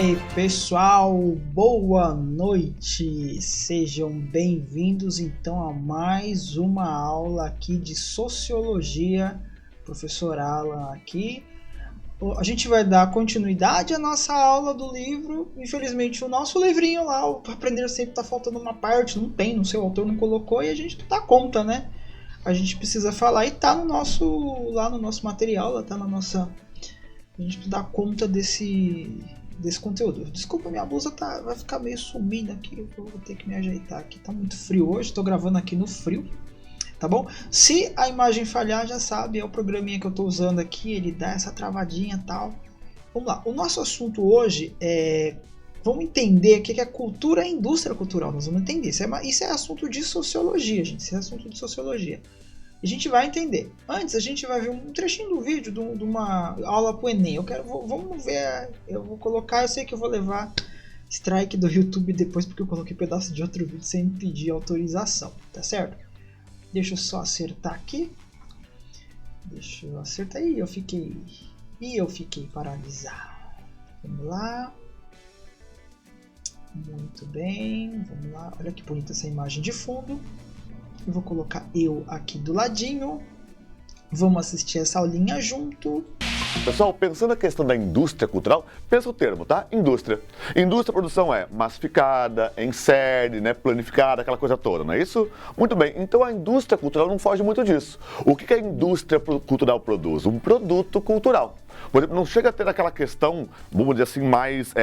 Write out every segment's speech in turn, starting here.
aí, pessoal, boa noite, sejam bem-vindos então a mais uma aula aqui de Sociologia, professor Alan aqui. A gente vai dar continuidade à nossa aula do livro. Infelizmente o nosso livrinho lá, o Aprender Sempre, tá faltando uma parte, não tem, não sei, o autor não colocou e a gente não dá conta, né? A gente precisa falar e tá no nosso, lá no nosso material, lá tá na nossa... A gente precisa dar conta desse conteúdo. Desculpa, minha blusa vai ficar meio sumida aqui, eu vou ter que me ajeitar aqui. Tá muito frio hoje, tô gravando aqui no frio, tá bom? Se a imagem falhar, já sabe, é o programinha que eu tô usando aqui, ele dá essa travadinha e tal. Vamos lá, o nosso assunto hoje é... Vamos entender o que é cultura e indústria cultural, nós vamos entender. Isso é assunto de sociologia, gente, isso é assunto de sociologia. A gente vai entender. Antes, a gente vai ver um trechinho do vídeo de uma aula pro Enem. Vamos ver, eu vou colocar, eu sei que eu vou levar strike do YouTube depois, porque eu coloquei pedaço de outro vídeo sem pedir autorização, tá certo? Deixa eu só acertar aqui. Deixa eu acertar aí, eu fiquei paralisado. Vamos lá. Muito bem, vamos lá. Olha que bonita essa imagem de fundo. Eu vou colocar eu aqui do ladinho. Vamos assistir essa aulinha junto. Pessoal, pensando na questão da indústria cultural, pensa o termo, tá? Indústria. Indústria, produção é massificada, em série, né? Planificada, aquela coisa toda, não é isso? Muito bem, então a indústria cultural não foge muito disso. O que a indústria cultural produz? Um produto cultural. Por exemplo, não chega a ter aquela questão, vamos dizer assim, mais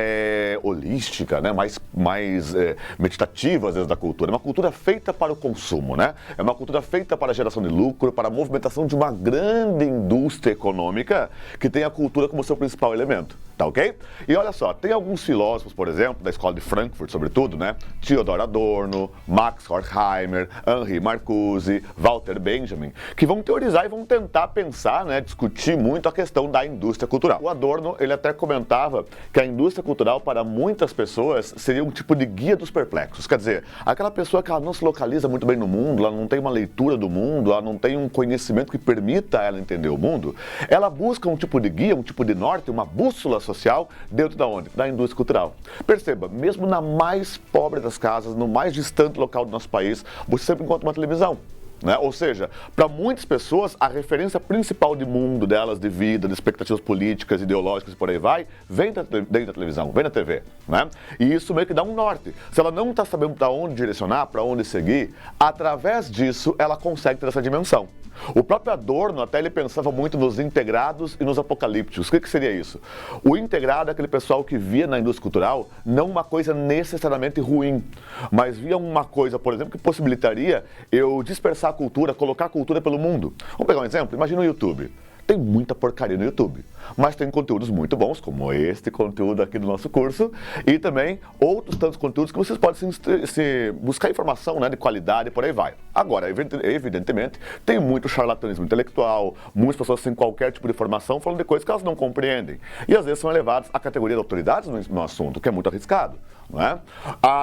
holística, né? mais meditativa, às vezes, da cultura. É uma cultura feita para o consumo, né? É uma cultura feita para a geração de lucro, para a movimentação de uma grande indústria econômica que tem a cultura como seu principal elemento, tá ok? E olha só, tem alguns filósofos, por exemplo, da escola de Frankfurt, sobretudo, né? Theodor Adorno, Max Horkheimer, Henri Marcuse, Walter Benjamin, que vão teorizar e vão tentar pensar, né? Discutir muito a questão da indústria cultural. O Adorno, ele até comentava que a indústria cultural, para muitas pessoas, seria um tipo de guia dos perplexos. Quer dizer, aquela pessoa que ela não se localiza muito bem no mundo, ela não tem uma leitura do mundo, ela não tem um conhecimento que permita ela entender o mundo, ela busca um tipo de guia, um tipo de norte, uma bússola social dentro da onde? Da indústria cultural. Perceba, mesmo na mais pobre das casas, no mais distante local do nosso país, você sempre encontra uma televisão. Né? Ou seja, para muitas pessoas, a referência principal de mundo delas, de vida, de expectativas políticas, ideológicas e por aí vai, vem dentro da televisão, vem da TV. Né? E isso meio que dá um norte. Se ela não está sabendo para onde direcionar, para onde seguir, através disso ela consegue ter essa dimensão. O próprio Adorno até ele pensava muito nos integrados e nos apocalípticos. O que seria isso? O integrado é aquele pessoal que via na indústria cultural não uma coisa necessariamente ruim, mas via uma coisa, por exemplo, que possibilitaria eu dispersar a cultura, colocar a cultura pelo mundo. Vamos pegar um exemplo? Imagina o YouTube. Tem muita porcaria no YouTube, mas tem conteúdos muito bons, como este conteúdo aqui do nosso curso, e também outros tantos conteúdos que vocês podem se buscar informação, né, de qualidade e por aí vai. Agora, evidentemente, tem muito charlatanismo intelectual, muitas pessoas sem qualquer tipo de formação falando de coisas que elas não compreendem, e às vezes são elevadas à categoria de autoridades no assunto, que é muito arriscado. Não é?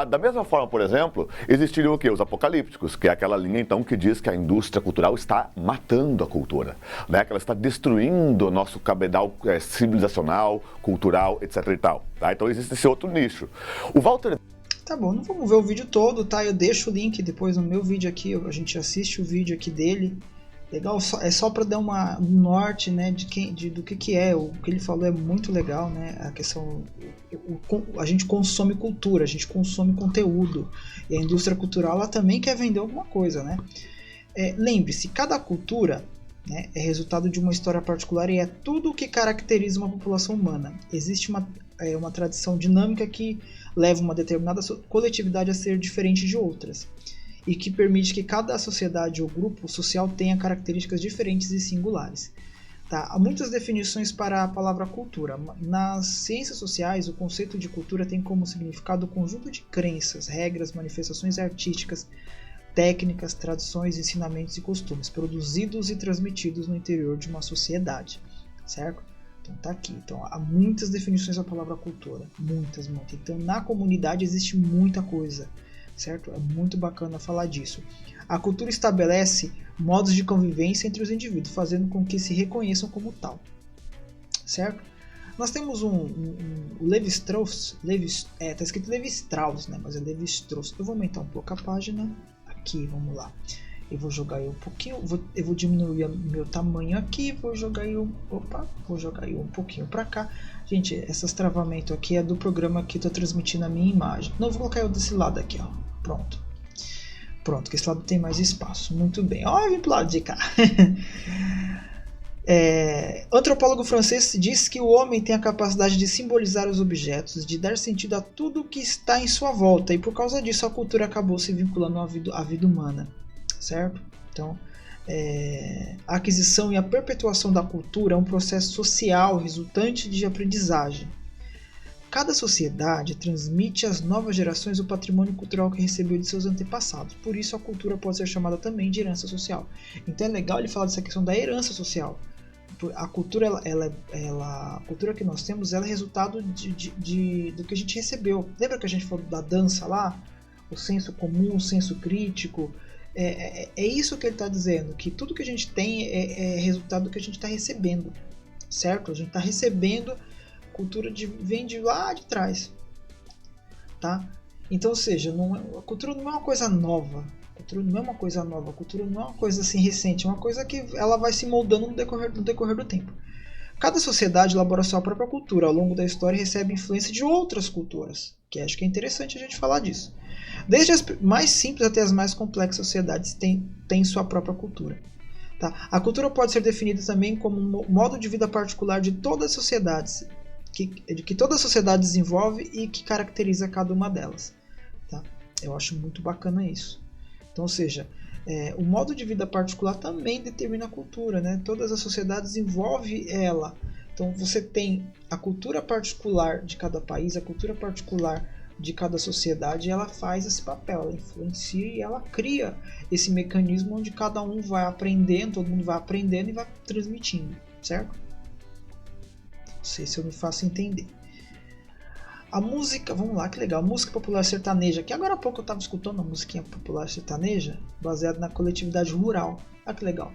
Da mesma forma, por exemplo, existiriam o quê? Os apocalípticos, que é aquela linha então que diz que a indústria cultural está matando a cultura, né? Que ela está destruindo o nosso cabedal civilizacional, cultural, etc. e tal. Tá? Então existe esse outro nicho. O Walter... Tá bom, não vamos ver o vídeo todo, tá? Eu deixo o link depois no meu vídeo aqui, a gente assiste o vídeo aqui dele. Legal, é só para dar um norte, né, do que é. O que ele falou é muito legal, né? A questão, a gente consome cultura, a gente consome conteúdo, e a indústria cultural ela também quer vender alguma coisa, né? Lembre-se, cada cultura, né, é resultado de uma história particular e é tudo o que caracteriza uma população humana. Existe uma tradição dinâmica que leva uma determinada coletividade a ser diferente de outras, e que permite que cada sociedade ou grupo social tenha características diferentes e singulares. Tá? Há muitas definições para a palavra cultura. Nas ciências sociais, o conceito de cultura tem como significado o conjunto de crenças, regras, manifestações artísticas, técnicas, tradições, ensinamentos e costumes, produzidos e transmitidos no interior de uma sociedade. Certo? Então tá aqui. Então, há muitas definições da palavra cultura. Muitas. Então, na comunidade existe muita coisa. Certo? É muito bacana falar disso. A cultura estabelece modos de convivência entre os indivíduos, fazendo com que se reconheçam como tal. Certo? Nós temos o Levi-Strauss, tá escrito Levi-Strauss, né? Mas é Levi-Strauss. Eu vou aumentar um pouco a página. Aqui, vamos lá. Eu vou jogar aí um pouquinho, eu vou diminuir o meu tamanho aqui, vou jogar aí um pouquinho para cá. Gente, esses travamentos aqui é do programa que eu tô transmitindo a minha imagem. Não, vou colocar eu desse lado aqui, ó. Pronto, que esse lado tem mais espaço. Muito bem. Ó, eu vim pro lado de cá. Antropólogo francês diz que o homem tem a capacidade de simbolizar os objetos, de dar sentido a tudo que está em sua volta, e por causa disso a cultura acabou se vinculando à vida humana, certo? Então, a aquisição e a perpetuação da cultura é um processo social resultante de aprendizagem. Cada sociedade transmite às novas gerações o patrimônio cultural que recebeu de seus antepassados. Por isso a cultura pode ser chamada também de herança social. Então é legal ele falar dessa questão da herança social. A cultura, a cultura que nós temos, ela é resultado do que a gente recebeu. Lembra que a gente falou da dança lá? O senso comum, o senso crítico. É isso que ele está dizendo, que tudo que a gente tem é resultado do que a gente está recebendo, certo? A gente está recebendo cultura vem de lá de trás, tá? Então, ou seja, a cultura não é uma coisa nova. A cultura não é uma coisa nova. A cultura não é uma coisa assim recente. É uma coisa que ela vai se moldando no decorrer do tempo. Cada sociedade elabora sua própria cultura. Ao longo da história recebe influência de outras culturas, que acho que é interessante a gente falar disso. Desde as mais simples até as mais complexas sociedades têm sua própria cultura. Tá? A cultura pode ser definida também como um modo de vida particular de todas as sociedades, que toda a sociedade desenvolve e que caracteriza cada uma delas. Tá? Eu acho muito bacana isso. Então, ou seja, o modo de vida particular também determina a cultura, né? Todas as sociedades desenvolvem ela. Então você tem a cultura particular de cada país, a cultura particular de cada sociedade, ela faz esse papel, ela influencia e ela cria esse mecanismo onde cada um vai aprendendo, todo mundo vai aprendendo e vai transmitindo, certo? Não sei se eu me faço entender. A música, vamos lá, que legal, música popular sertaneja, que agora há pouco eu estava escutando a musiquinha popular sertaneja, baseada na coletividade rural, olha que legal.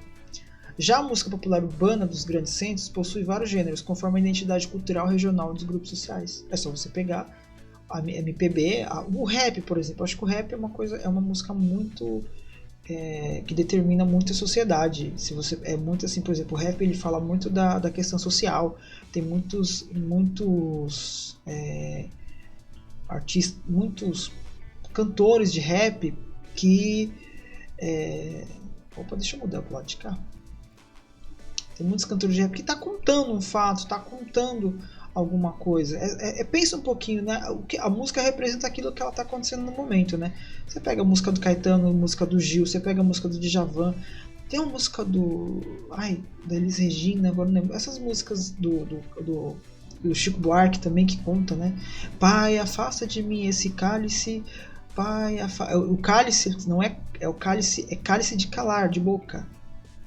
Já a música popular urbana dos grandes centros possui vários gêneros, conforme a identidade cultural regional dos grupos sociais. É só você pegar a MPB, o rap, por exemplo. Acho que o rap é uma música muito que determina muito a sociedade. Se você é muito assim, por exemplo, o rap ele fala muito da questão social. Tem muitos artistas, muitos cantores de rap que deixa eu mudar pro lado de cá. Tem muitos cantores de rap que tá contando um fato, tá contando alguma coisa. Pensa um pouquinho, né? A música representa aquilo que ela tá acontecendo no momento, né? Você pega a música do Caetano, a música do Gil, você pega a música do Djavan, tem a música da Elis Regina, agora não lembro. Essas músicas do Chico Buarque também que conta, né? Pai, afasta de mim esse cálice. Pai, o cálice não é o cálice, é cálice de calar, de boca.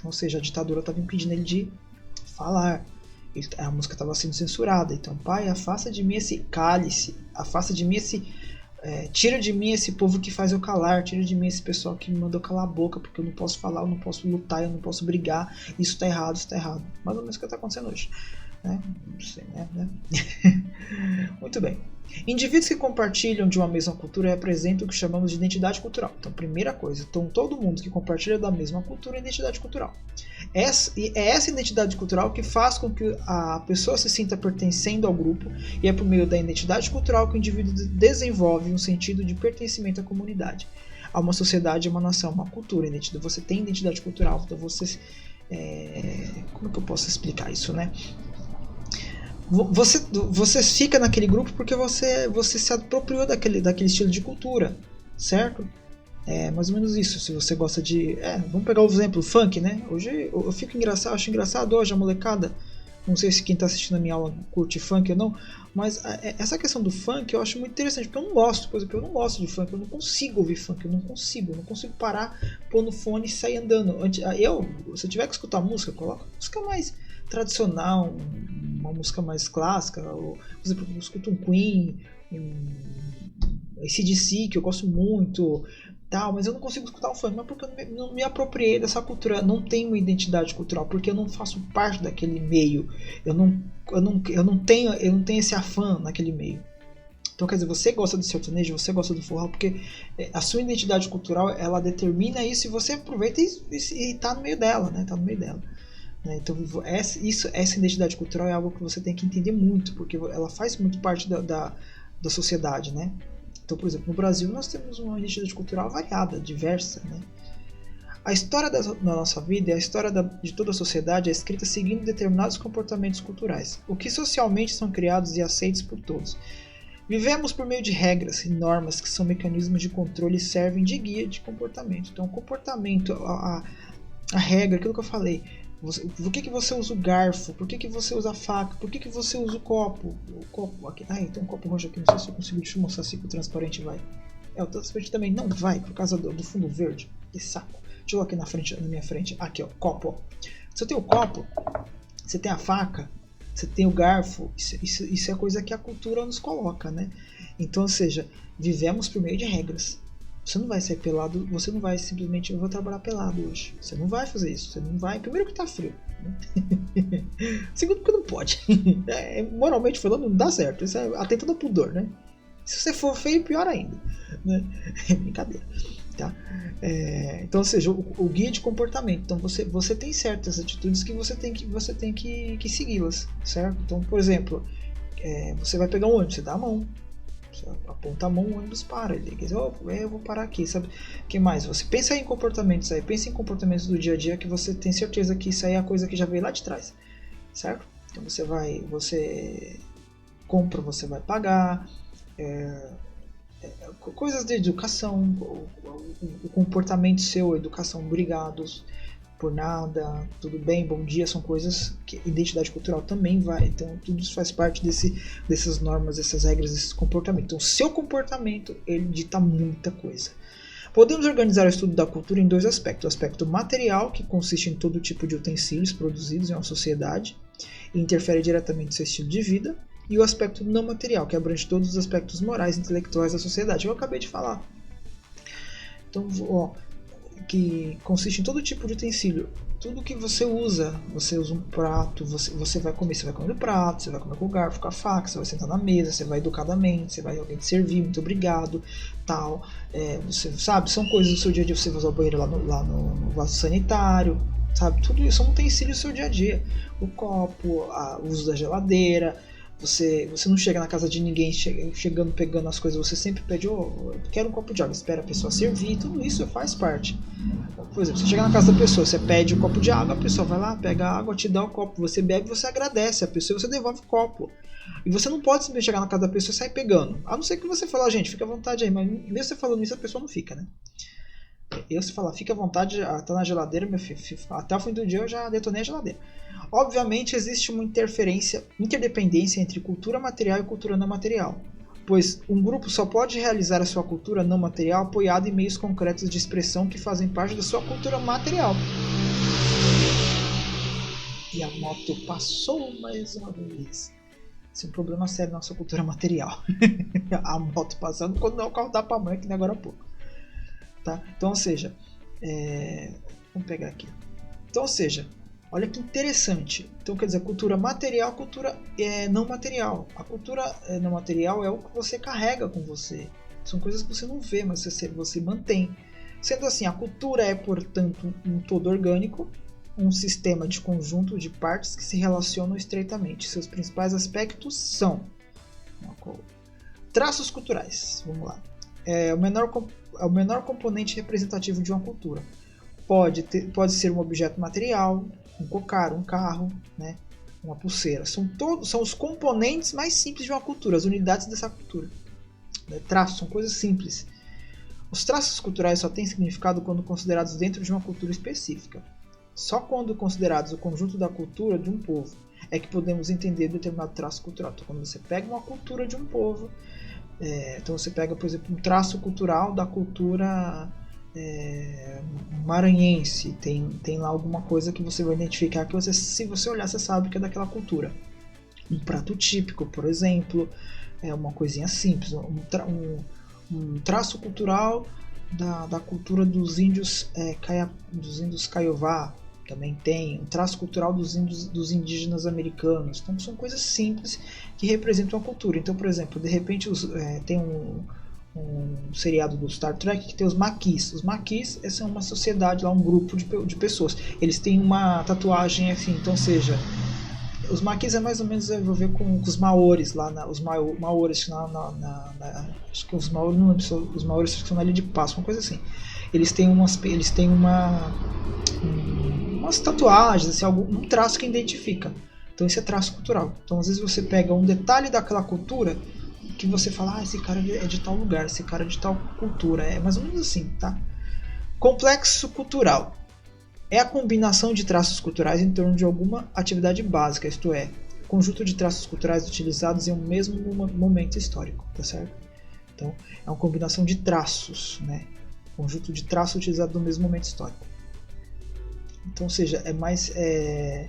Ou seja, a ditadura estava impedindo ele de falar. A música estava sendo censurada. Então, pai, afasta de mim esse cálice. Afasta de mim esse... tira de mim esse povo que faz eu calar. Tira de mim esse pessoal que me mandou calar a boca. Porque eu não posso falar, eu não posso lutar, eu não posso brigar. Isso está errado, isso está errado. Mais ou menos o que está acontecendo hoje. Né? Não sei, né? Muito bem. Indivíduos que compartilham de uma mesma cultura representam o que chamamos de identidade cultural. Então, primeira coisa, então todo mundo que compartilha da mesma cultura é identidade cultural. É essa identidade cultural que faz com que a pessoa se sinta pertencendo ao grupo, e é por meio da identidade cultural que o indivíduo desenvolve um sentido de pertencimento à comunidade. A uma sociedade, uma nação, uma cultura. Você tem identidade cultural, então você... como que eu posso explicar isso, né? Você fica naquele grupo porque você se apropriou daquele estilo de cultura, certo? É mais ou menos isso. Se você gosta de... vamos pegar o exemplo, funk, né? Hoje eu acho engraçado hoje a molecada. Não sei se quem está assistindo a minha aula curte funk ou não, mas essa questão do funk eu acho muito interessante, porque eu não gosto, por exemplo, eu não gosto de funk, eu não consigo ouvir funk, eu não consigo parar, pôr no fone e sair andando. Se eu tiver que escutar música, eu coloco música mais tradicional, uma música mais clássica, ou, por exemplo, eu escuto um Queen, AC/DC, que eu gosto muito, tal, mas eu não consigo escutar o funk, mas porque eu não me apropriei dessa cultura, não tenho identidade cultural, porque eu não faço parte daquele meio, eu não tenho esse afã naquele meio. Então, quer dizer, você gosta do sertanejo, você gosta do forró, porque a sua identidade cultural, ela determina isso e você aproveita e tá no meio dela, né? Tá no meio dela. Então, essa identidade cultural é algo que você tem que entender muito, porque ela faz muito parte da sociedade, né? Então, por exemplo, no Brasil nós temos uma identidade cultural variada, diversa, né? A história da nossa vida e a história de toda a sociedade é escrita seguindo determinados comportamentos culturais, o que socialmente são criados e aceitos por todos. Vivemos por meio de regras e normas que são mecanismos de controle e servem de guia de comportamento. Então, o comportamento, a regra, aquilo que eu falei. Por que você usa o garfo? Por que você usa a faca? Por que você usa o copo? O copo aqui. Tem um copo roxo aqui, não sei se eu consigo te mostrar se o transparente vai. O transparente também não vai, por causa do fundo verde. Que saco. Deixa eu aqui na minha frente. Aqui, ó, copo. Ó. Se eu tenho o copo, você tem a faca, você tem o garfo, isso é coisa que a cultura nos coloca, né? Então, ou seja, vivemos por meio de regras. Você não vai sair pelado, você não vai simplesmente, eu vou trabalhar pelado hoje. Você não vai fazer isso, você não vai. Primeiro que tá frio. Né? Segundo porque não pode. Moralmente falando, não dá certo. Isso é atentando ao pudor, né? Se você for feio, pior ainda. Né? Brincadeira. Tá? Então, ou seja, o guia de comportamento. Então, você tem certas atitudes que você tem que segui-las, certo? Então, por exemplo, você vai pegar um ônibus, você dá a mão. Você aponta a mão, o ônibus para. Ele diz, eu vou parar aqui, sabe? O que mais? Você pensa em comportamentos aí, pensa em comportamentos do dia a dia que você tem certeza que isso aí é a coisa que já veio lá de trás, certo? Então você compra, você vai pagar, coisas de educação, o comportamento seu, a educação, obrigados, por nada, tudo bem, bom dia, são coisas que identidade cultural também vai, então tudo isso faz parte dessas normas, dessas regras, desses comportamentos. Então, seu comportamento, ele dita muita coisa. Podemos organizar o estudo da cultura em dois aspectos: o aspecto material, que consiste em todo tipo de utensílios produzidos em uma sociedade e interfere diretamente no seu estilo de vida, e o aspecto não material, que abrange todos os aspectos morais e intelectuais da sociedade. Eu acabei de falar. Então, que consiste em todo tipo de utensílio. Tudo que você usa um prato, você vai comer no prato, você vai comer com o garfo, com a faca, você vai sentar na mesa, você vai educadamente, você vai alguém te servir, muito obrigado, tal. Você sabe, são coisas do seu dia a dia, você vai usar o banheiro lá no vaso sanitário, sabe? Tudo isso são utensílios do seu dia a dia. O copo, o uso da geladeira. Você não chega na casa de ninguém chegando, pegando as coisas, você sempre pede, eu quero um copo de água, espera a pessoa servir, tudo isso faz parte. Por exemplo, você chega na casa da pessoa, você pede um copo de água, a pessoa vai lá, pega a água, te dá o copo, você bebe, você agradece a pessoa e você devolve o copo. E você não pode simplesmente chegar na casa da pessoa e sair pegando. A não ser que você fale, gente, fica à vontade aí, mas mesmo você falando isso, a pessoa não fica, né? Se falar, fica à vontade, tá na geladeira, meu filho, até o fim do dia eu já detonei a geladeira. Obviamente existe uma interdependência entre cultura material e cultura não material, pois um grupo só pode realizar a sua cultura não material apoiado em meios concretos de expressão que fazem parte da sua cultura material. E a moto passou mais uma vez. Esse é um problema sério na nossa cultura material. A moto passando quando o carro dá pra mãe, que nem agora há pouco. Tá? Então, ou seja, vamos pegar aqui. Então, ou seja, olha que interessante. Então, quer dizer, cultura material, cultura não material. A cultura não material é o que você carrega com você. São coisas que você não vê, mas você mantém. Sendo assim, a cultura é, portanto, um todo orgânico, um sistema de conjunto de partes que se relacionam estreitamente. Seus principais aspectos são traços culturais. Vamos lá. O menor componente representativo de uma cultura. Pode ser um objeto material, um cocar, um carro, né? Uma pulseira. São os componentes mais simples de uma cultura, as unidades dessa cultura. Traços são coisas simples. Os traços culturais só têm significado quando considerados dentro de uma cultura específica. Só quando considerados o conjunto da cultura de um povo é que podemos entender determinado traço cultural. Então, quando você pega uma cultura de um povo, então você pega, por exemplo, um traço cultural da cultura maranhense, tem lá alguma coisa que você vai identificar que se você olhar, você sabe que é daquela cultura. Um prato típico, por exemplo, é uma coisinha simples, um traço cultural da cultura dos índios, dos índios Kaiowá, também tem um traço cultural dos indígenas americanos. Então são coisas simples que representam a cultura. Então, por exemplo, de repente tem um seriado do Star Trek que tem os Maquis. Os Maquis são uma sociedade lá, um grupo de pessoas. Eles têm uma tatuagem assim, então seja, os Maquis é mais ou menos a ver com os Maoris lá, os Maoris acho que os Maoris, não, os Maoris são na Ilha de Páscoa, uma coisa assim. Eles têm umas tatuagens, assim, um traço que identifica. Então isso é traço cultural. Então às vezes você pega um detalhe daquela cultura que você fala, esse cara é de tal lugar, esse cara é de tal cultura. É mais ou menos assim, tá? Complexo cultural é a combinação de traços culturais em torno de alguma atividade básica, isto é, conjunto de traços culturais utilizados em um mesmo momento histórico, tá certo? Então, é uma combinação de traços, né? Conjunto de traços utilizados no mesmo momento histórico. Então, ou seja, é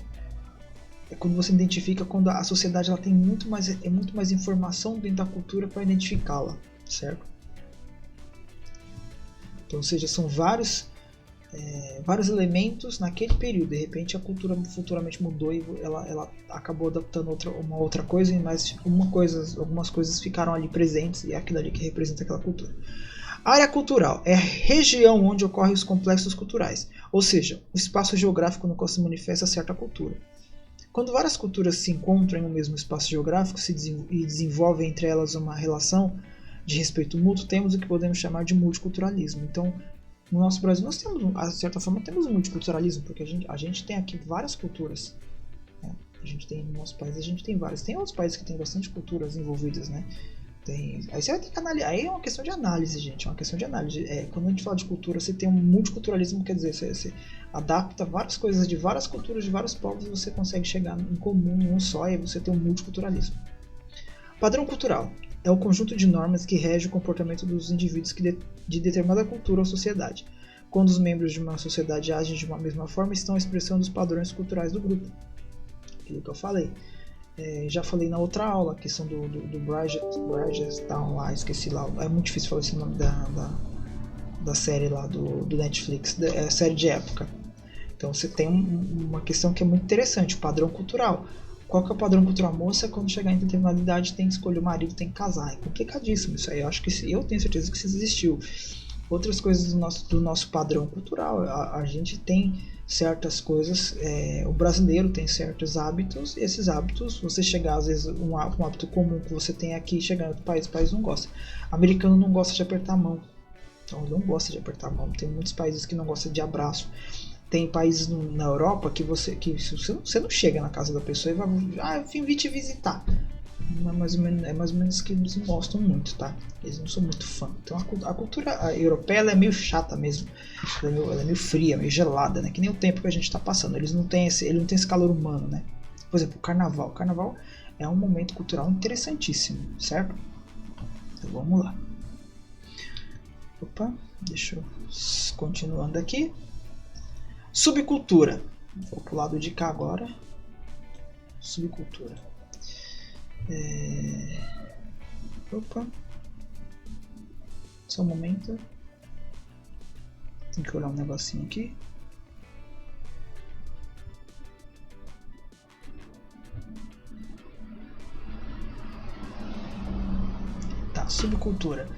quando você identifica, quando a sociedade ela tem muito mais informação dentro da cultura para identificá-la, certo? Então, ou seja, são vários elementos naquele período. De repente a cultura futuramente mudou e ela acabou adaptando uma outra coisa, mas algumas coisas ficaram ali presentes e é aquilo ali que representa aquela cultura. Área cultural é a região onde ocorrem os complexos culturais, ou seja, o espaço geográfico no qual se manifesta certa cultura. Quando várias culturas se encontram em um mesmo espaço geográfico e desenvolvem entre elas uma relação de respeito mútuo, temos o que podemos chamar de multiculturalismo. Então, no nosso Brasil, nós temos, de certa forma, temos multiculturalismo, porque a gente tem aqui várias culturas. Né? No nosso país, a gente tem várias. Tem outros países que tem bastante culturas envolvidas, né? Aí você vai ter que analisar. Aí é uma questão de análise, gente. É uma questão de análise. Quando a gente fala de cultura, você tem um multiculturalismo, quer dizer, você adapta várias coisas de várias culturas, de vários povos, e você consegue chegar em comum, em um só, e aí você tem um multiculturalismo. Padrão cultural é o conjunto de normas que rege o comportamento dos indivíduos de determinada cultura ou sociedade. Quando os membros de uma sociedade agem de uma mesma forma, estão expressando os padrões culturais do grupo. Aquilo que eu falei. Já falei na outra aula, a questão do Bridgetown lá, esqueci lá. É muito difícil falar esse nome da série lá do Netflix, série de época. Então você tem uma questão que é muito interessante, o padrão cultural. Qual que é o padrão cultural? Moça, quando chegar em determinada idade tem que escolher o marido, tem que casar. É complicadíssimo isso aí. Eu tenho certeza que isso existiu. Outras coisas do nosso padrão cultural. A gente tem certas coisas, o brasileiro tem certos hábitos, e esses hábitos, você chegar às vezes um hábito comum que você tem aqui, chegar em outro país, o país não gosta. O americano não gosta de apertar a mão. Então ele não gosta de apertar a mão. Tem muitos países que não gostam de abraço. Tem países na Europa que você não chega na casa da pessoa e vai, eu vim te visitar. É mais ou menos que eles não gostam muito, tá? Eles não são muito fã. Então a cultura europeia ela é meio chata mesmo. Ela é meio fria, meio gelada, né? Que nem o tempo que a gente está passando. Ele não tem esse calor humano, né? Por exemplo, o carnaval. O carnaval é um momento cultural interessantíssimo, certo? Então vamos lá. Opa, deixa eu continuando aqui. Subcultura. Vou pro lado de cá agora. Subcultura. Opa. Só um momento. Tem que olhar um negocinho aqui. Tá, subcultura.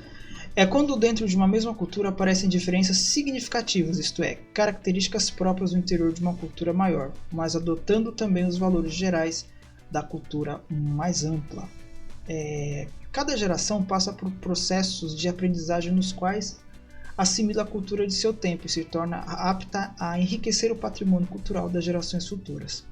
É quando dentro de uma mesma cultura aparecem diferenças significativas, isto é, características próprias do interior de uma cultura maior, mas adotando também os valores gerais da cultura mais ampla. Cada geração passa por processos de aprendizagem nos quais assimila a cultura de seu tempo e se torna apta a enriquecer o patrimônio cultural das gerações futuras.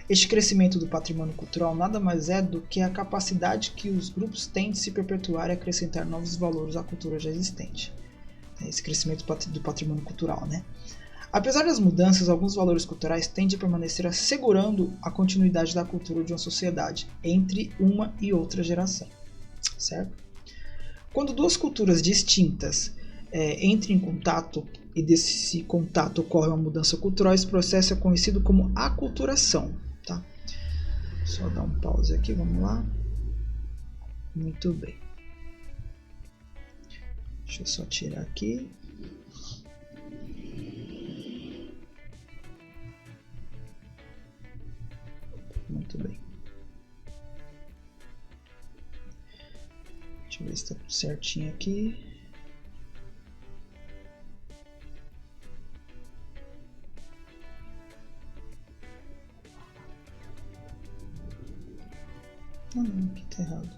Este crescimento do patrimônio cultural nada mais é do que a capacidade que os grupos têm de se perpetuar e acrescentar novos valores à cultura já existente. Esse crescimento do patrimônio cultural, né? Apesar das mudanças, alguns valores culturais tendem a permanecer assegurando a continuidade da cultura de uma sociedade entre uma e outra geração, certo? Quando duas culturas distintas entram em contato e desse contato ocorre uma mudança cultural, esse processo é conhecido como aculturação. Tá? Só dar um pause aqui, vamos lá. Muito bem. Deixa eu só tirar aqui. Muito bem. Deixa eu ver se está tudo certinho aqui. Não, aqui está errado.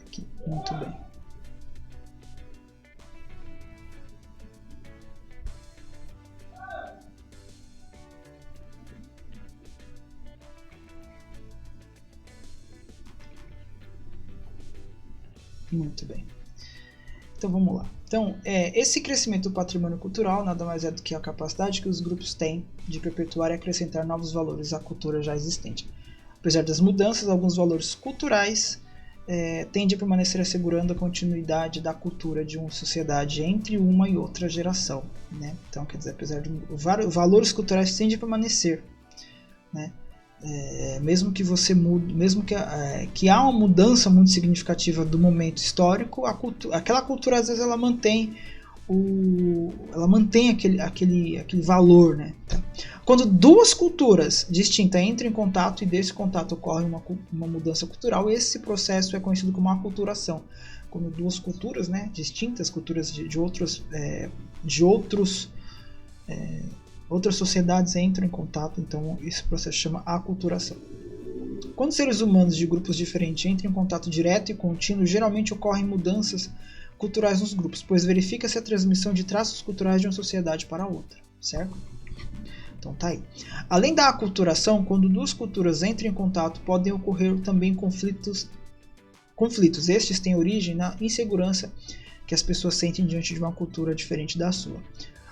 Aqui, muito bem. Muito bem. Então vamos lá. Então, esse crescimento do patrimônio cultural nada mais é do que a capacidade que os grupos têm de perpetuar e acrescentar novos valores à cultura já existente. Apesar das mudanças, alguns valores culturais tendem a permanecer assegurando a continuidade da cultura de uma sociedade entre uma e outra geração, né? Então, quer dizer, apesar de valores culturais tendem a permanecer, né? Mesmo que você mude, mesmo que há uma mudança muito significativa do momento histórico, aquela cultura às vezes ela mantém aquele valor, né? Quando duas culturas distintas entram em contato e desse contato ocorre uma mudança cultural, esse processo é conhecido como aculturação. Quando duas culturas, né, distintas, culturas de outras sociedades entram em contato, então esse processo chama aculturação. Quando seres humanos de grupos diferentes entram em contato direto e contínuo, geralmente ocorrem mudanças culturais nos grupos, pois verifica-se a transmissão de traços culturais de uma sociedade para outra, certo? Então tá aí. Além da aculturação, quando duas culturas entram em contato, podem ocorrer também conflitos. Estes têm origem na insegurança que as pessoas sentem diante de uma cultura diferente da sua.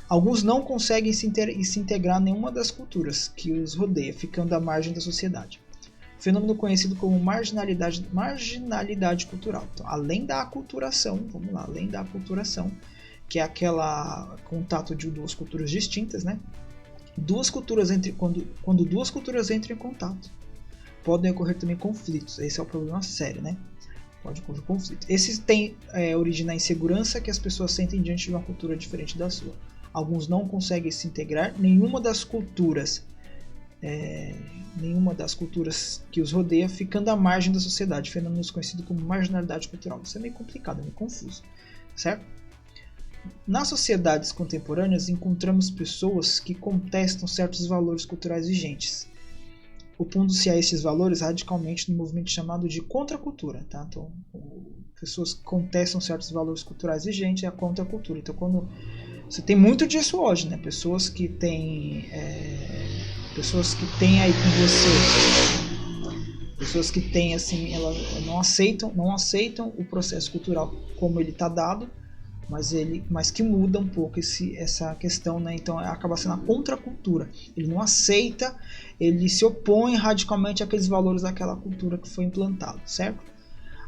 Alguns não conseguem se integrar a nenhuma das culturas que os rodeia, ficando à margem da sociedade. Fenômeno conhecido como marginalidade cultural. Então, além da aculturação, que é aquele contato de duas culturas distintas, né? Quando duas culturas entram em contato, podem ocorrer também conflitos. Esse é o problema sério, né? Pode ocorrer conflito. Esses têm origem na insegurança que as pessoas sentem diante de uma cultura diferente da sua. Alguns não conseguem se integrar, nenhuma das culturas que os rodeia, ficando à margem da sociedade, fenômeno conhecido como marginalidade cultural. Isso é meio complicado, é meio confuso, certo? Nas sociedades contemporâneas, encontramos pessoas que contestam certos valores culturais vigentes, opondo-se a esses valores radicalmente no movimento chamado de contracultura. Tá? Então, pessoas que contestam certos valores culturais vigentes é a contracultura. Então, quando você tem muito disso hoje, né? Pessoas que têm aí com você, pessoas que têm assim, elas não aceitam o processo cultural como ele está dado, mas que muda um pouco essa questão, né? Então acaba sendo a contracultura. Ele não aceita, ele se opõe radicalmente àqueles valores daquela cultura que foi implantado, certo?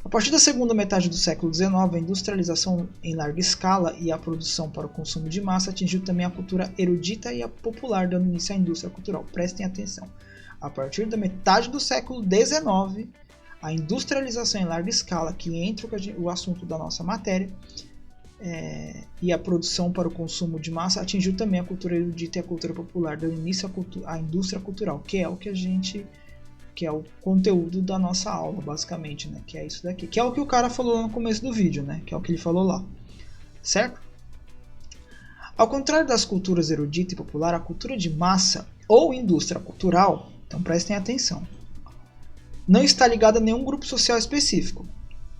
A partir da segunda metade do século XIX, a industrialização em larga escala e a produção para o consumo de massa atingiu também a cultura erudita e a popular, dando início à indústria cultural. Prestem atenção. A partir da metade do século XIX, a industrialização em larga escala, que entra o assunto da nossa matéria, e a produção para o consumo de massa atingiu também a cultura erudita e a cultura popular, dando início à indústria cultural, que é o que é o conteúdo da nossa aula, basicamente, né? Que é isso daqui, que é o que o cara falou no começo do vídeo, né? Que é o que ele falou lá, certo? Ao contrário das culturas erudita e popular, a cultura de massa ou indústria cultural, então prestem atenção, não está ligada a nenhum grupo social específico.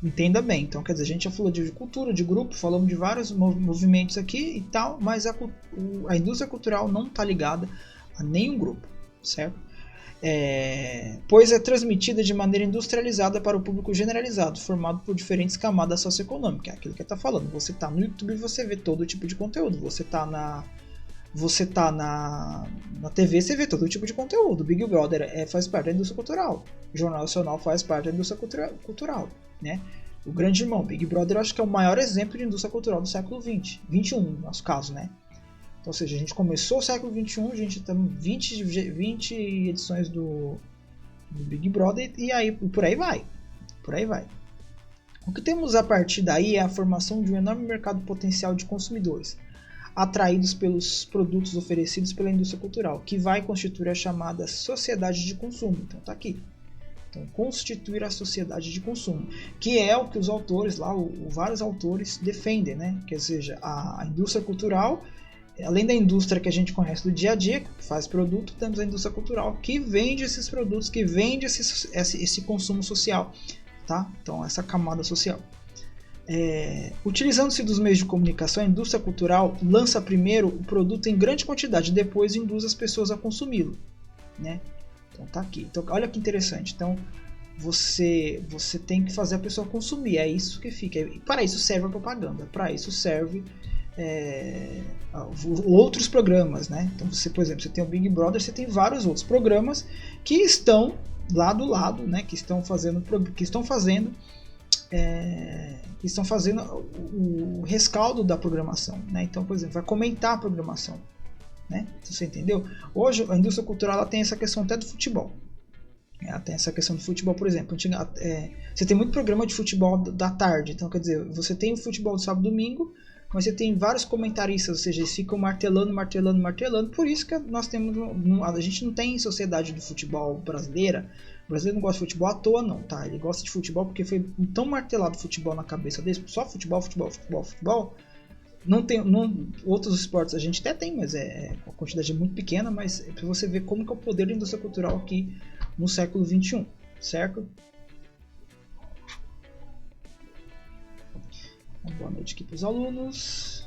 Entenda bem, então quer dizer, a gente já falou de cultura, de grupo, falamos de vários movimentos aqui e tal, mas a indústria cultural não está ligada a nenhum grupo, certo? Pois é transmitida de maneira industrializada para o público generalizado, formado por diferentes camadas socioeconômicas, é aquilo que está falando. Você está no YouTube e você vê todo tipo de conteúdo, você está na TV, você vê todo tipo de conteúdo. Big Brother faz parte da indústria cultural, o Jornal Nacional faz parte da indústria cultural, né? O Grande Irmão, Big Brother, eu acho que é o maior exemplo de indústria cultural do século XX, XXI, no nosso caso, né? Então, ou seja, a gente começou o século XXI, a gente está 20 edições do Big Brother e aí por aí vai. O que temos a partir daí é a formação de um enorme mercado potencial de consumidores, atraídos pelos produtos oferecidos pela indústria cultural, que vai constituir a chamada sociedade de consumo. Então tá aqui. Então, constituir a sociedade de consumo, que é o que os autores lá, vários autores defendem, né? Quer seja, a indústria cultural, além da indústria que a gente conhece do dia a dia, que faz produto, temos a indústria cultural que vende esses produtos, que vende esse consumo social, tá? Então, essa camada social. Utilizando-se dos meios de comunicação, a indústria cultural lança primeiro o produto em grande quantidade, depois induz as pessoas a consumi-lo, né? Então tá aqui. Então, olha que interessante. Então você tem que fazer a pessoa consumir. É isso que fica. E para isso serve a propaganda. Para isso serve outros programas, né? Então você, por exemplo, você tem o Big Brother, você tem vários outros programas que estão lado a lado, né? Que estão fazendo o rescaldo da programação, né? Então, por exemplo, vai comentar a programação, né? Você entendeu? Hoje a indústria cultural ela tem essa questão até do futebol. Ela tem essa questão do futebol, por exemplo. Você tem muito programa de futebol da tarde. Então, quer dizer, você tem o futebol do sábado e domingo, mas você tem vários comentaristas, ou seja, eles ficam martelando. Por isso que nós temos. A gente não tem sociedade do futebol brasileira. O brasileiro não gosta de futebol à toa, não, tá? Ele gosta de futebol porque foi tão martelado futebol na cabeça deles, só futebol. Não tem outros esportes a gente até tem, mas a quantidade é muito pequena, mas é para você ver como que é o poder da indústria cultural aqui no século XXI, certo? Uma boa noite aqui para os alunos.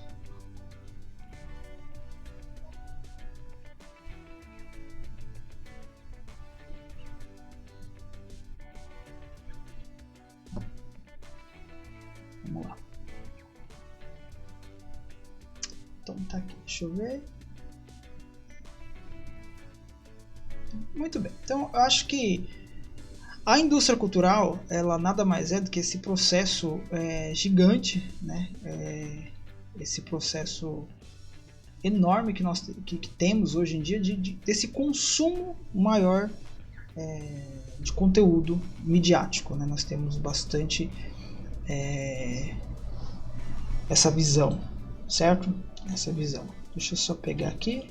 Vamos lá. Então tá aqui, deixa eu ver. Muito bem, então eu acho que a indústria cultural, ela nada mais é do que esse processo gigante, né? Esse processo enorme que nós temos hoje em dia desse consumo maior de conteúdo midiático, né? Nós temos bastante essa visão, certo? Essa visão. Deixa eu só pegar aqui.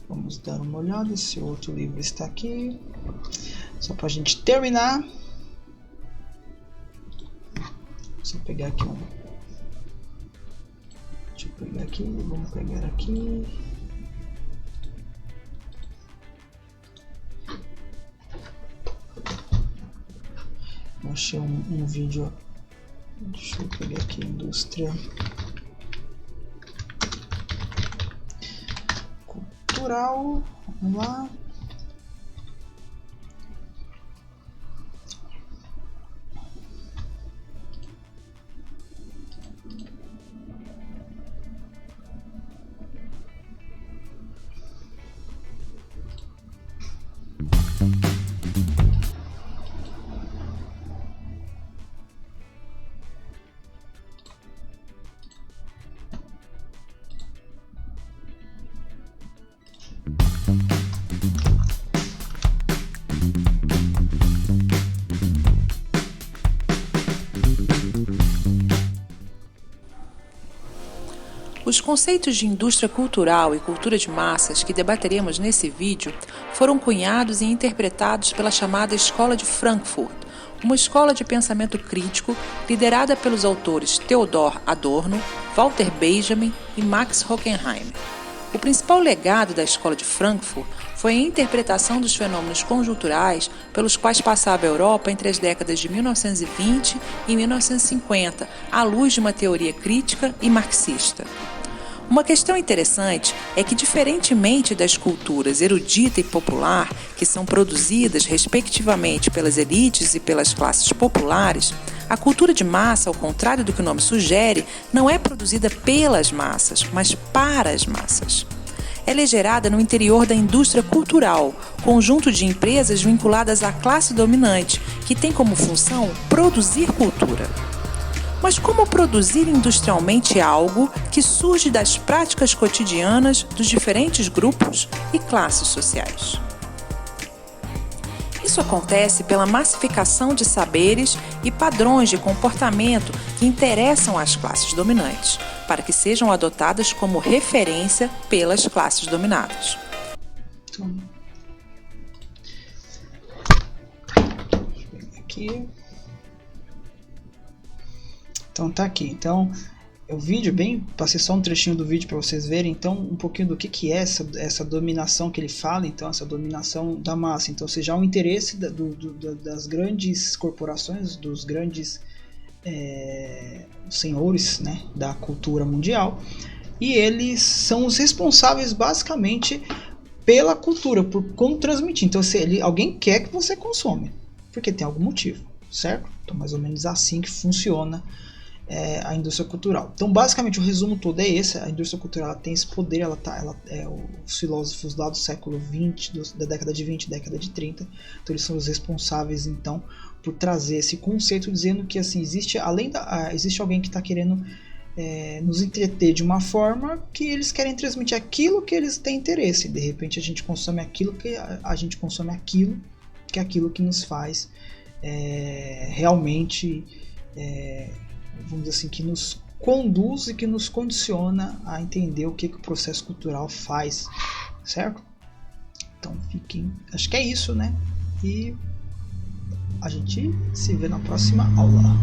Vamos dar uma olhada. Esse outro livro está aqui. Só para a gente terminar. Só pegar aqui um. Deixa eu pegar aqui. Vamos pegar aqui. Eu achei um vídeo. Deixa eu pegar aqui. Indústria cultural. Vamos lá. Os conceitos de indústria cultural e cultura de massas que debateremos nesse vídeo foram cunhados e interpretados pela chamada Escola de Frankfurt, uma escola de pensamento crítico liderada pelos autores Theodor Adorno, Walter Benjamin e Max Horkheimer. O principal legado da Escola de Frankfurt foi a interpretação dos fenômenos conjunturais pelos quais passava a Europa entre as décadas de 1920 e 1950, à luz de uma teoria crítica e marxista. Uma questão interessante é que, diferentemente das culturas erudita e popular, que são produzidas respectivamente pelas elites e pelas classes populares, a cultura de massa, ao contrário do que o nome sugere, não é produzida pelas massas, mas para as massas. Ela é gerada no interior da indústria cultural, conjunto de empresas vinculadas à classe dominante, que tem como função produzir cultura. Mas como produzir industrialmente algo que surge das práticas cotidianas dos diferentes grupos e classes sociais? Isso acontece pela massificação de saberes e padrões de comportamento que interessam às classes dominantes, para que sejam adotadas como referência pelas classes dominadas. Aqui. Então tá aqui. Então o vídeo, passei só um trechinho do vídeo para vocês verem então um pouquinho do que é essa dominação que ele fala, então essa dominação da massa. Então, ou seja, há um interesse das grandes corporações, dos grandes senhores, né, da cultura mundial, e eles são os responsáveis basicamente pela cultura, por como transmitir. Então, se alguém quer que você consome, porque tem algum motivo, certo? Então, mais ou menos assim que funciona a indústria cultural. Então, basicamente, o resumo todo é esse. A indústria cultural ela tem esse poder, os filósofos lá do século XX, da década de 20, década de 30, então eles são os responsáveis, então, por trazer esse conceito, dizendo que, assim, existe alguém que está querendo nos entreter de uma forma que eles querem transmitir aquilo que eles têm interesse. De repente, a gente consome aquilo que é aquilo que nos faz realmente... vamos dizer assim, que nos conduz e que nos condiciona a entender o que o processo cultural faz, certo? Então acho que é isso, né? E a gente se vê na próxima aula.